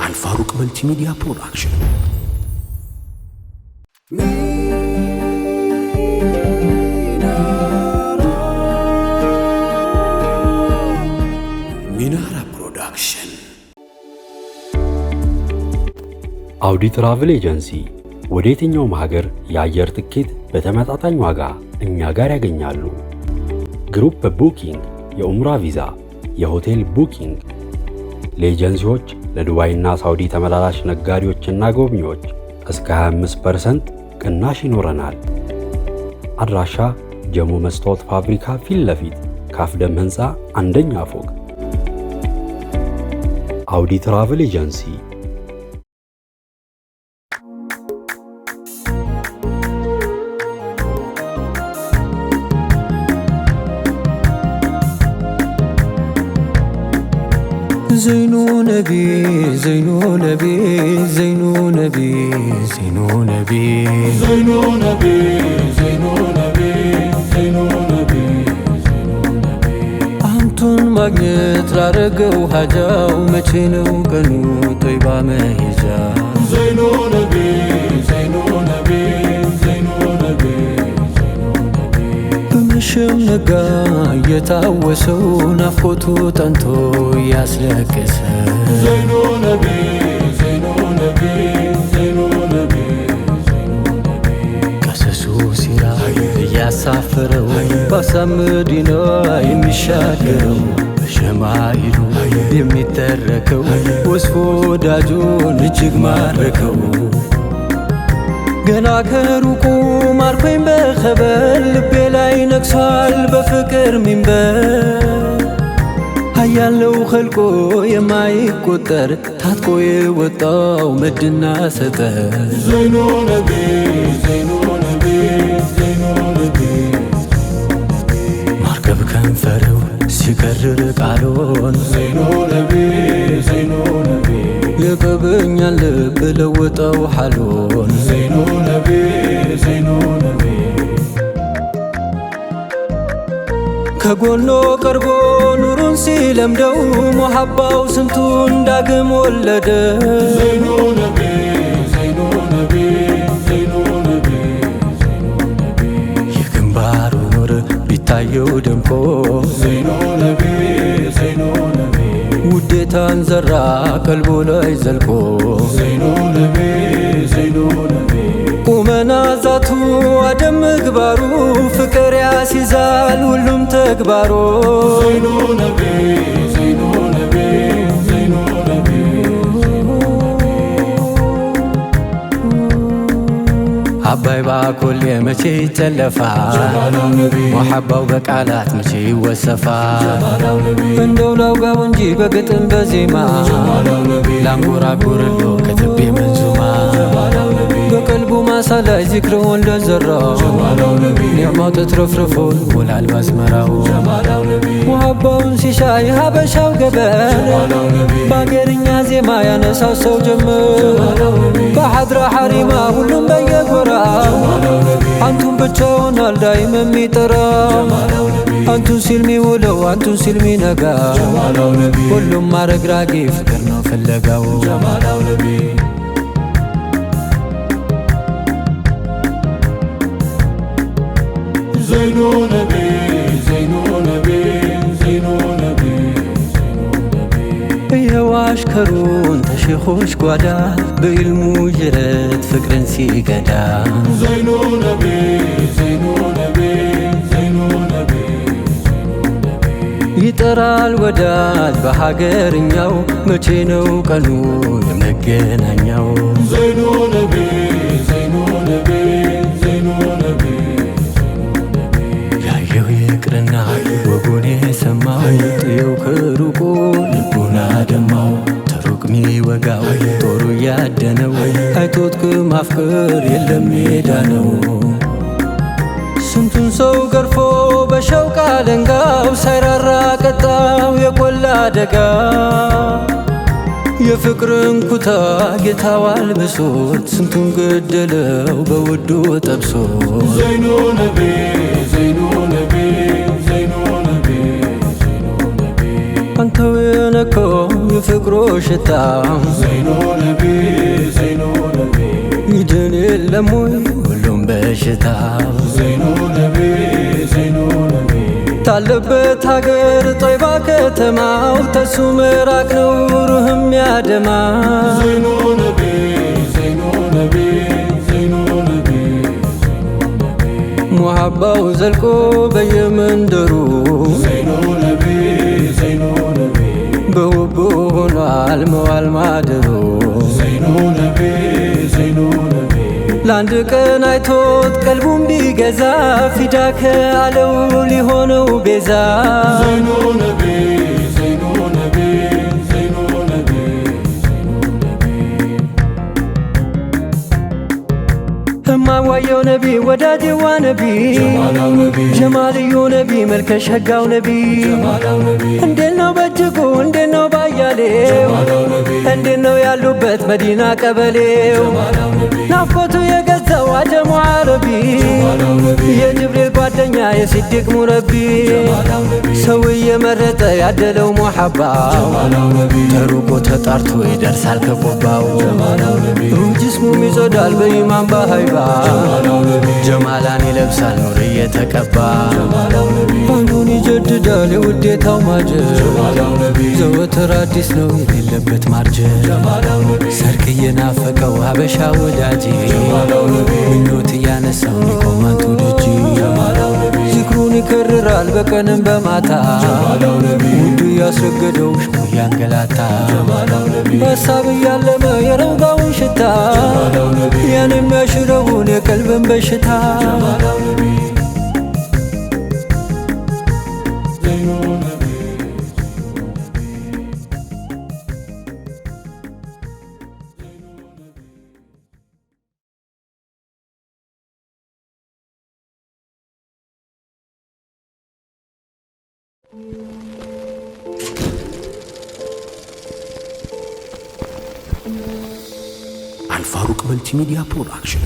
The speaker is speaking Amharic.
አልፋሩቅ መልቲሚዲያ ፕሮዳክሽን ሚናራ ፕሮዳክሽን አውዲ ትራቭል ኤጀንሲ ወደ የትኛውም ሀገር የአየር ትኬት በተመጣጣኝ ዋጋ እኛ ጋር ያገኛሉ። ግሩፕ ቡኪንግ፣ የኡምራ ቪዛ፣ የሆቴል ቡኪንግ ለኤጀንሲዎች ለዱባይና ሳውዲ ተመላላሽ ነጋዴዎችና ጎብኚዎች እስከ 25% ቅናሽ ይኖረናል። አድራሻ ጀሞ መስታወት ፋብሪካ ፊት ለፊት ካፍደም ህንፃ አንደኛ ፎቅ። አውዲ ትራቭል ኤጀንሲ زينو نبي زينو نبي زينو نبي زينو نبي زينو نبي زينو نبي زينو نبي زينو نبي أنتون ماجنت لارجو هجاو متشينو كنو طيبة مهجا زينو نبي زينو نبي زينو نبي زينو نبي بمشم نجا يتعوسو نفوتو تنتو ياسلكس زينو نبي زينو نبي زينو نبي زينو نبي كسسو سيرا ياسافرو بسمدينو يمشاكرو بشمايلو يميتركو وصفو داجون اجيك ماركو ገና ከሩቁ ማርኮኝ በኸበል ልቤ ላይ ነግሷል በፍቅር ሚንበር ሀያለው ኸልቆ የማይቆጠር ታጥቆ የወጣው መድና ሰጠር ዘይኖ ነቢ ዘይኖ ነቢ ዘይኖ ነቢ ማርከብ ከንፈረው ሲከርር ቃሎን ዘይኖ ነቢ ዘይኖ ነቢ የቀበኛል ልብ ለወጣው ሐሎን ዘይኖ ነቢ ዘይኖ ነቢ ከጎኖ ቀርቦ ኑሩን ሲለምደው ሙሐባው ስንቱን ዳግም ወለደ ዘይኖ ነቢ ዘይኖ ነቢ ዘይኖ ነቢ ዘይኖ ነቢ የግንባሩ ኑር ቢታየው ደምቆ ዘይኖ ነቢ ዘይኖ ነቢ ውዴታን ዘራ ቀልቦ ላይ ዘልቆ ዘይኖ ነቢ ዘይኖ ነቢ ቁመና ዛቱ አደም ምግባሩ ፍቅር ያስይዛል ሁሉም ተግባሩ ዘይኖ ነቢ ዘይኖ ነቢ ዘይኖ ነቢ አባይ ባኮል መቼ ይተለፋል ሙሐባው በቃላት መቼ ይወሰፋል እንደው ላውጋው እንጂ በግጥም በዜማ ላንጎራጎርሎ ከትቤ መንዙማ በቀልቡ ማሳ ላይ ዚክሩን ለዘራው ኒዕማው ተትረፍርፎ ወላል ባዝመራው ሙሐባውን ሲሻይ ሀበሻው ገበር በአገርኛ ዜማ ያነሳው ሰው ጀመር በሐድራ ሐሪማ ሁሉም በየጎራው አንቱን ብቻውን አልዳይም የሚጠራ አንቱን ሲል ሚውለው አንቱን ሲል ሚነጋ ሁሉም አረግራጊ ፍቅር ነው ፍለጋው ዘይኖ ነቢ ዘይኖ ነቢ ዘይኖ ነቢ የዋሽከሩን ተሼኾች ጓዳ በኢልሙ ጅረት ፍቅርን ሲገዳ ዘይኖ ነቢ ዘይኖ ነቢ ዘይኖ ነቢ ይጠራል ወዳጅ በሀገርኛው መቼ ነው ቀኑ የመገናኛው ዘይኖ ነቢ ዘይኖ ነቢ ዘይኖ ነቢ ይቅርና ወጎኔ ሰማው ጥየው ከሩቁ ልቡና ደማው ተሩቅ ሚወጋው ጦሩ ያደነው አይቶት ከማፍቀር የለም ሜዳ ነው ስንቱን ሰው ገርፎ በሸውቃ ደንጋው ሳይራራ ቀጣው የቆላ ደጋ የፍቅርን ኩታ ጌታው አልብሶት ስንቱን ገደለው በውዱ ጠብሶ ዘይኖ ነቢ ዘይኖ ነቢ በፍቅሮ ሽታ ዘይኖ ነቢ ዘይኖ ነቢ ይድን የለም ወይ ሁሉም በሽታ ዘይኖ ነቢ ዘይኖ ነቢ ታለበት ሀገር ጦይባ ከተማው ተሱ ምራቅ ነው ሩህም ያደማ ዘይኖ ነቢ ዘይኖ ነቢ ዘይኖ ነቢ ሙሐባው ዘልቆ በየመንደሩ ዘይኖ ነቢ ዘይኖ ነቢ በውብ ሆኗል መዋል ማደሩ ዘይኖ ነቢ ዘይኖ ነቢ ለአንድ ቀን አይቶት ቀልቡን ቢገዛ ፊዳከ አለው ሊሆነው ቤዛ ዘይኖ ነቢ ዘይኖ ነቢ ዘይኖ ነቢ እማዋየው ነቢ ወዳጅዋ ነቢ ጀማልዩ ነቢ መልከ ሸጋው ነቢ እንዴት ነው በእጅጉ እንዴት ነው ባያሌው እንዴት ነው ያሉበት መዲና ቀበሌው ናፍቆቱ የገዛው አጀሙ አረቢ የጅብሪል ጓደኛ የሲዲቅ ሙረቢ ሰው እየመረጠ ያደለው ሙሐባው ተሩቆ ተጣርቶ ይደርሳል ከቆባው ሩህ ጅስሙም ይጸዳል በኢማን በሃይባ ጀማላን ይለብሳል ኑር እየተቀባ ባንዱን ይጀድዳል የውዴታው ማጀብ ዘወትር አዲስ ነው የሌለበት ማርጀት ሰርክ እየናፈቀው ሀበሻ ወዳጄ ምኞት እያነሳው ሊቆማንቱ ደጅ ዚክሩን ይከርራል በቀንም በማታ ውዱ እያስረገደው ሽሙ እያንገላታ በሀሳብ እያለመ የረንጋውን ሽታ ያን የሚያሽረውን የቀልብን በሽታ አልፋሩቅ መልቲሚዲያ ፕሮዳክሽን